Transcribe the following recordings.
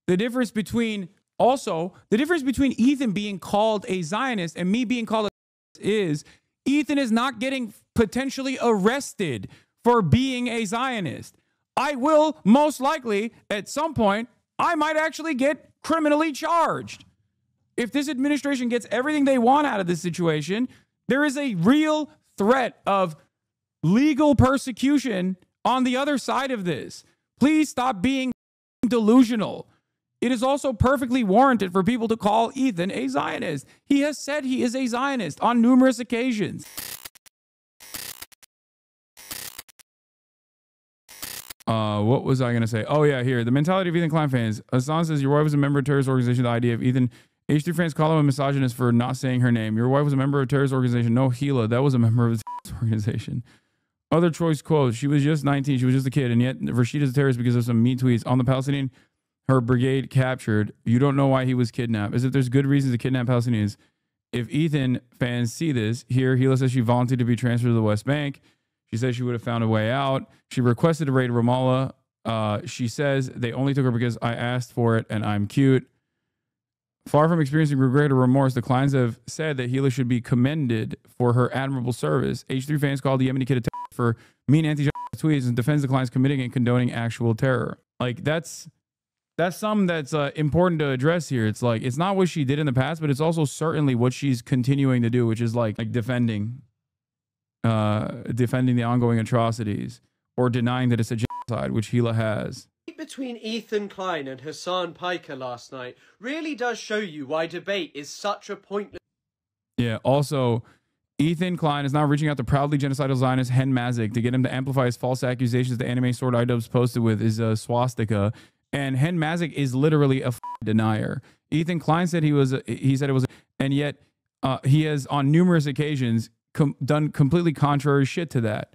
The difference between Ethan being called a Zionist and me being called a is Ethan is not getting potentially arrested for being a Zionist. I will most likely at some point, I might actually get criminally charged. If this administration gets everything they want out of this situation, there is a real threat of legal persecution on the other side of this. Please stop being delusional. It is also perfectly warranted for people to call Ethan a Zionist. He has said he is a Zionist on numerous occasions. What was I going to say? Oh, yeah, here. The mentality of Ethan Klein fans. Hasan says, your wife was a member of a terrorist organization. The idea of Ethan. H3 fans call him a misogynist for not saying her name. Your wife was a member of a terrorist organization. No, Gila. That was a member of a terrorist organization. Other choice quotes. She was just 19. She was just a kid. And yet Rashid is a terrorist because of some mean tweets on the Palestinian. Her brigade captured. You don't know why he was kidnapped. As if there's good reasons to kidnap Palestinians. If Ethan fans see this, here, Gila says she volunteered to be transferred to the West Bank. She said she would have found a way out. She requested to raid Ramallah. She says they only took her because I asked for it and I'm cute. Far from experiencing regret or remorse, the Kleins have said that Gila should be commended for her admirable service. H3 fans called the Yemeni kid a terrorist for mean anti-Zionist tweets and defends the Kleins committing and condoning actual terror. Like, that's something that's important to address here. It's like, it's not what she did in the past, but it's also certainly what she's continuing to do, which is like defending the ongoing atrocities or denying that it's a genocide, which Gila has. Between Ethan Klein and Hasan Piker last night really does show you why debate is such a pointless. Yeah, also, Ethan Klein is now reaching out to proudly genocidal Zionist Hen Mazik to get him to amplify his false accusations the anime sword iDubbbz posted with his swastika. And Hen Mazik is literally a denier. Ethan Klein said and yet he has on numerous occasions done completely contrary shit to that.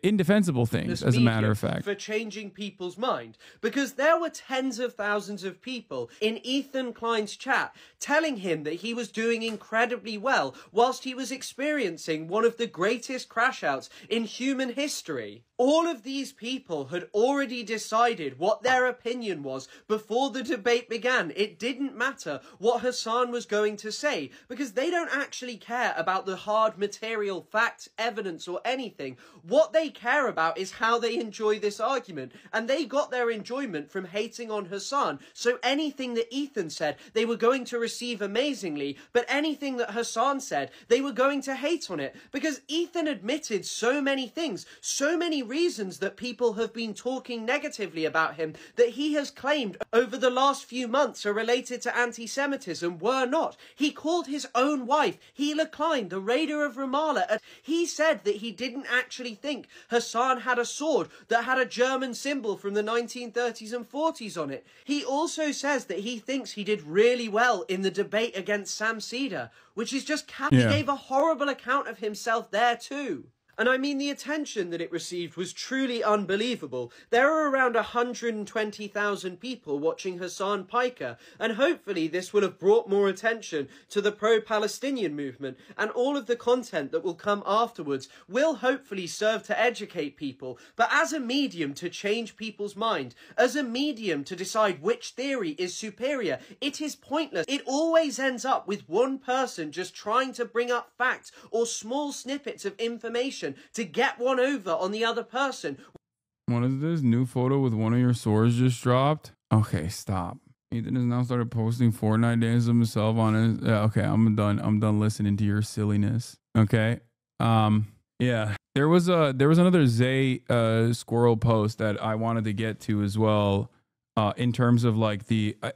Indefensible things, as a matter of fact. For changing people's mind. Because there were tens of thousands of people in Ethan Klein's chat telling him that he was doing incredibly well whilst he was experiencing one of the greatest crash outs in human history. All of these people had already decided what their opinion was before the debate began. It didn't matter what Hasan was going to say because they don't actually care about the hard material, facts, evidence or anything. What they care about is how they enjoy this argument, and they got their enjoyment from hating on Hasan. So anything that Ethan said, they were going to receive amazingly, but anything that Hasan said, they were going to hate on it because Ethan admitted so many things, so many reasons that people have been talking negatively about him that he has claimed over the last few months are related to anti-Semitism were not. He called his own wife, Gila Klein, the raider of Ramallah. He said that he didn't actually think Hasan had a sword that had a German symbol from the 1930s and 40s on it. He also says that he thinks he did really well in the debate against Sam Cedar, which is just He gave a horrible account of himself there too. And I mean, the attention that it received was truly unbelievable. There are around 120,000 people watching Hasan Piker, and hopefully this will have brought more attention to the pro-Palestinian movement, and all of the content that will come afterwards will hopefully serve to educate people. But as a medium to change people's mind, as a medium to decide which theory is superior, it is pointless. It always ends up with one person just trying to bring up facts or small snippets of information to get one over on the other person. What is this new photo with one of your swords just dropped? Okay, stop. Ethan has now started posting Fortnite dances of himself on his. Okay, I'm done listening to your silliness. Okay. Yeah. There was another Zay Squirrel post that I wanted to get to as well. In terms of like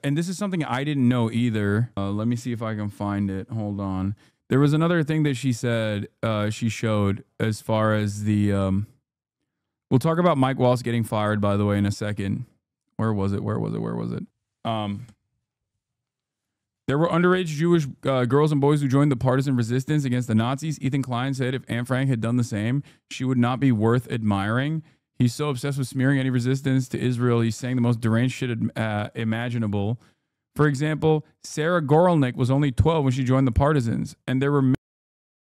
and this is something I didn't know either. Let me see if I can find it. Hold on. There was another thing that she said, she showed as far as the, we'll talk about Mike Wallace getting fired, by the way, in a second. Where was it? There were underage Jewish girls and boys who joined the partisan resistance against the Nazis. Ethan Klein said if Anne Frank had done the same, she would not be worth admiring. He's so obsessed with smearing any resistance to Israel. He's saying the most deranged shit imaginable. For example, Sarah Gorelnik was only 12 when she joined the partisans, and there were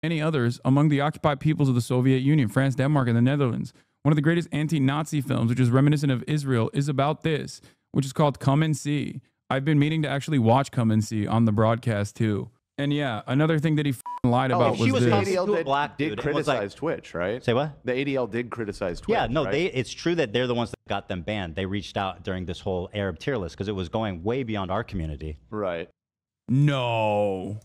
many others among the occupied peoples of the Soviet Union, France, Denmark, and the Netherlands. One of the greatest anti-Nazi films, which is reminiscent of Israel, is about this. which is called Come and See. I've been meaning to actually watch Come and See on the broadcast too. And yeah, another thing that he lied about was this. The ADL did criticize Twitch, right? Say what? The ADL did criticize Twitch. Yeah, no, right? it's true that they're the ones that got them banned. They reached out during this whole Arab tier list because it was going way beyond our community. Right. No.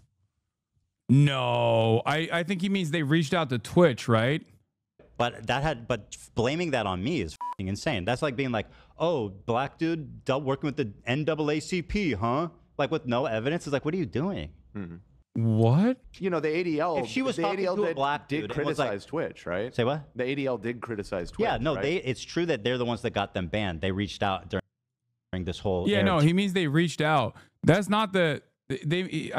I think he means they reached out to Twitch, right? But blaming that on me is f***ing insane. That's like being like, oh, black dude working with the NAACP, huh? Like with no evidence. It's like, what are you doing? What? You know, the ADL. If she was the talking ADL to a black dude did criticize Twitch, right? Say what? The ADL did criticize Twitch. Yeah, no, right? it's true that they're the ones that got them banned. They reached out during this whole. Yeah, no, he means they reached out. That's not I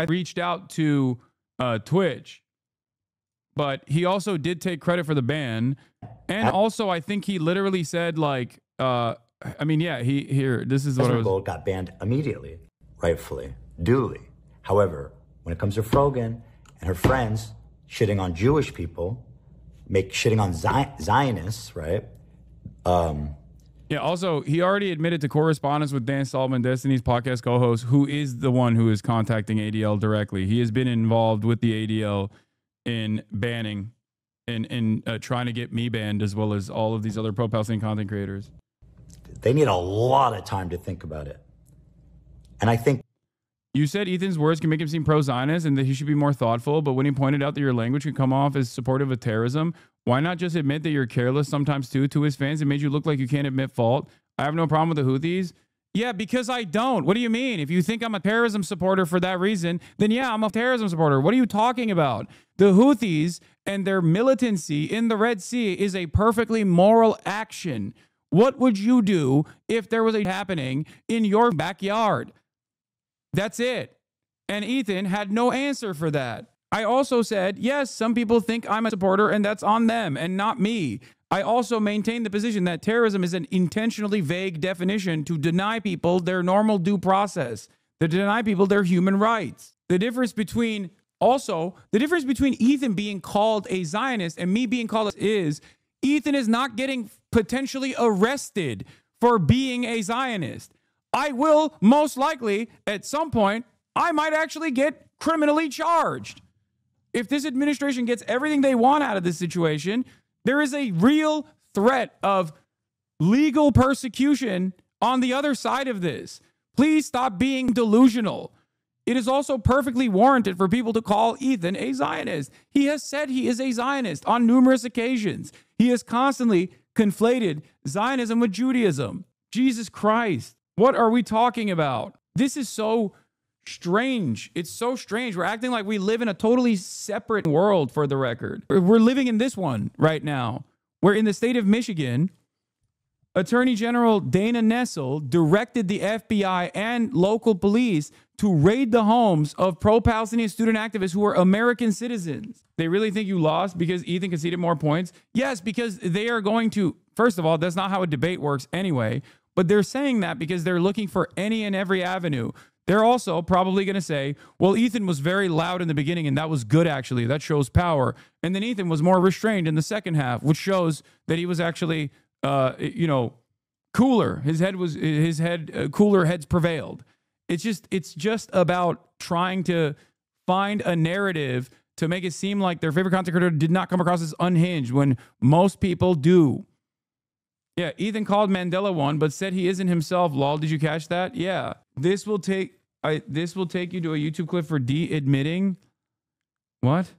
reached out to Twitch, but he also did take credit for the ban, and also I think he literally said like, I mean, yeah, this is what I was. Gold got banned immediately, rightfully, duly. However, when it comes to Frogan and her friends shitting on Jewish people, shitting on Zionists, right? Yeah, also, he already admitted to correspondence with Dan Solomon, Destiny's podcast co-host, who is the one who is contacting ADL directly. He has been involved with the ADL in banning and trying to get me banned, as well as all of these other pro-Palestinian content creators. They need a lot of time to think about it. And I think you said Ethan's words can make him seem pro-Zionist and that he should be more thoughtful, but when he pointed out that your language can come off as supportive of terrorism, why not just admit that you're careless sometimes too to his fans? It made you look like you can't admit fault. I have no problem with the Houthis. Yeah, because I don't. What do you mean? If you think I'm a terrorism supporter for that reason, then yeah, I'm a terrorism supporter. What are you talking about? The Houthis and their militancy in the Red Sea is a perfectly moral action. What would you do if there was a happening in your backyard? That's it. And Ethan had no answer for that. I also said, yes, some people think I'm a supporter and that's on them and not me. I also maintain the position that terrorism is an intentionally vague definition to deny people their normal due process, to deny people their human rights. The difference between Ethan being called a Zionist and me being called is Ethan is not getting potentially arrested for being a Zionist. I will most likely, at some point, I might actually get criminally charged. If this administration gets everything they want out of this situation, there is a real threat of legal persecution on the other side of this. Please stop being delusional. It is also perfectly warranted for people to call Ethan a Zionist. He has said he is a Zionist on numerous occasions. He has constantly conflated Zionism with Judaism. Jesus Christ. What are we talking about? This is so strange. It's so strange. We're acting like we live in a totally separate world, for the record. We're living in this one right now, where in the state of Michigan, Attorney General Dana Nessel directed the FBI and local police to raid the homes of pro-Palestinian student activists who are American citizens. They really think you lost because Ethan conceded more points? Yes, because they are going to, first of all, that's not how a debate works anyway. But they're saying that because they're looking for any and every avenue. They're also probably going to say, well, Ethan was very loud in the beginning, and that was good, actually. That shows power. And then Ethan was more restrained in the second half, which shows that he was actually, cooler. Cooler heads prevailed. It's just about trying to find a narrative to make it seem like their favorite content creator did not come across as unhinged when most people do. Yeah, Ethan called Mandela one, but said he isn't himself. Lol, did you catch that? Yeah. This will take you to a YouTube clip for admitting what?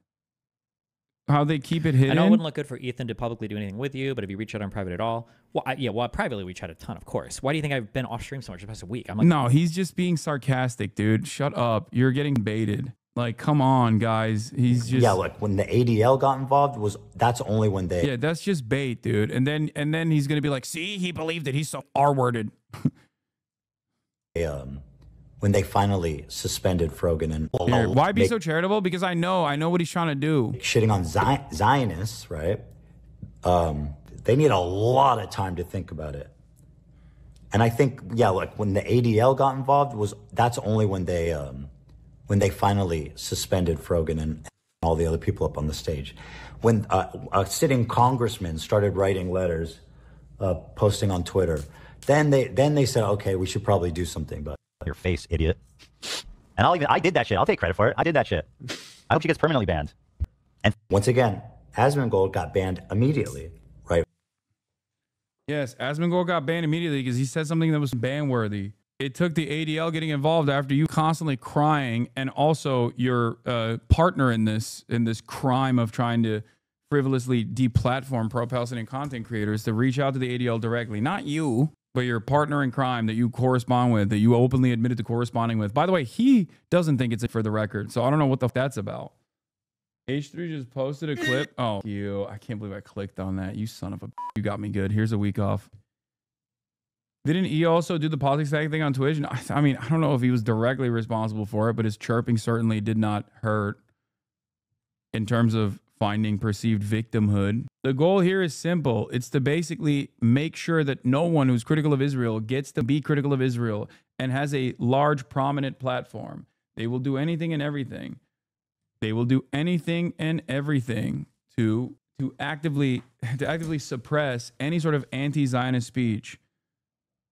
How they keep it hidden. I know it wouldn't look good for Ethan to publicly do anything with you, but if you reach out on private at all, well, privately we chat a ton, of course. Why do you think I've been off stream so much the past week? I'm like, no, he's just being sarcastic, dude. Shut up. You're getting baited. Like, come on, guys. He's just... Yeah, like when the ADL got involved, that's only when they... Yeah, that's just bait, dude. And then he's going to be like, see, he believed that he's so R-worded. When they finally suspended Frogan and... Here, why be so charitable? Because I know what he's trying to do. Shitting on Zionists, right? They need a lot of time to think about it. And I think, yeah, like when the ADL got involved, that's only when they finally suspended Frogan and all the other people up on the stage. When a sitting congressman started writing letters, posting on Twitter, Then they said, okay, we should probably do something about it. Your face, idiot. And I did that shit. I'll take credit for it. I did that shit. I hope she gets permanently banned. And once again, Asmongold got banned immediately, right? Yes, Asmongold got banned immediately because he said something that was ban-worthy. It took the ADL getting involved after you constantly crying, and also your partner in this crime of trying to frivolously deplatform pro-Palestinian content creators to reach out to the ADL directly. Not you, but your partner in crime that you correspond with, that you openly admitted to corresponding with. By the way, he doesn't think it's for the record, so I don't know what the f that's about. H3 just posted a clip. Oh, you. I can't believe I clicked on that. You son of a... You got me good. Here's a week off. Didn't he also do the politics tag thing on Twitch? I mean, I don't know if he was directly responsible for it, but his chirping certainly did not hurt in terms of finding perceived victimhood. The goal here is simple. It's to basically make sure that no one who's critical of Israel gets to be critical of Israel and has a large, prominent platform. They will do anything and everything. They will do anything and everything to actively suppress any sort of anti-Zionist speech.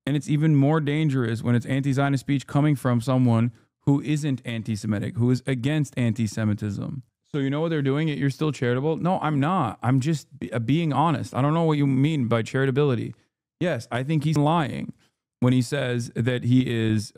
And it's even more dangerous when it's anti-Zionist speech coming from someone who isn't anti-Semitic, who is against anti-Semitism. So you know what they're doing? You're still charitable? No, I'm not. I'm just being honest. I don't know what you mean by charitability. Yes, I think he's lying when he says that he is